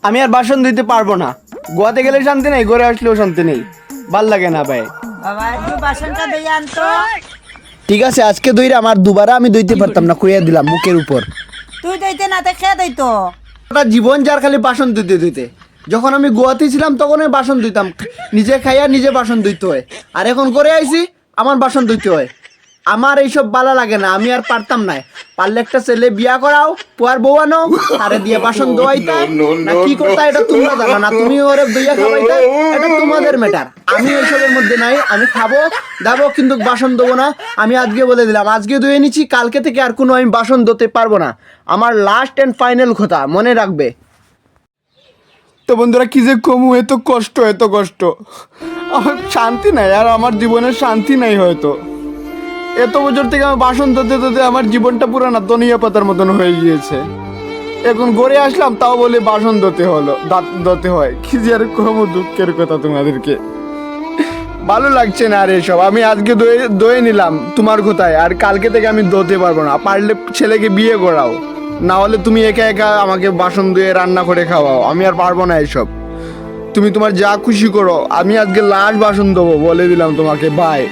আমি আর বাসন ধুইতে পারবো না। গোয়াতে গেলে শান্তি নেই, ঘরে আসলেও শান্তি নেই, ভাল লাগে না ভাই। বাবা একটু বাসনটা দিয়ে আনতো। ঠিক আছে, আজকে ধুইরা আমার দুবারা আমি ধুইতে পারতাম না, কইয়া দিলাম মুখের উপর। তুই দইতে না খেয়ে দইতো। ওটা জীবন যার খালি বাসন ধুইতে ধুইতে। যখন আমি গোয়াতে ছিলাম তখন আমি বাসন ধুইতাম, নিজে খাইয়া নিজে বাসন ধুইতে হয়। আর এখন করে আইছি আমার বাসন ধুইতে হয়। আমার এইসব ভালো লাগে না, আমি আর পারতাম না। পারলে একটা ছেলে বিয়া করাও, পোয়ার বউ আনো, তারে দিয়ে বাসন ধোয়াইতা না কি করতা এটা তোমরা জানো না। তুমি ওরে দইয়া খাওয়াইতা, এটা তোমাদের ম্যাটার। আমি এইসবের মধ্যে নাই, আমি খাবো দাবো কিন্তু বাসন ধোবো না। আমি আজকে বলে দিলাম, আজকে ধুয়ে নিচ্ছি, কালকে থেকে আর কোনো আমি বাসন ধুতে পারবো না। আমার লাস্ট অ্যান্ড ফাইনাল কথা মনে রাখবে। তো বন্ধুরা কি যে কমু, এত কষ্ট এত কষ্ট, আমার শান্তি নাই আর আমার জীবনের শান্তি নাই। হয়তো এত বছর থেকে আমার বাসন ধুতে ধুতে আমার জীবনটা পুরো না ধনিয়া পাতার মতন হয়ে গিয়েছে। এখন ঘরে আসলাম তাও বলে বাসন ধুতে হয়। কি যে আর কমু দুঃখের কথা তোমাদেরকে, ভালো লাগছে না আর এসব। আমি আজকে দয়ে নিলাম তোমার কোথায়, আর কালকে থেকে আমি ধুতে পারবো না। পারলে ছেলেকে বিয়ে করাও, না হলে তুমি একা একা আমাকে বাসন ধুয়ে রান্না করে খাওয়াও। আমি আর পারবো না এসব। তুমি তোমার যা খুশি করো, আমি আজকে লাস্ট বাসন দেবো বলে দিলাম তোমাকে। বাই।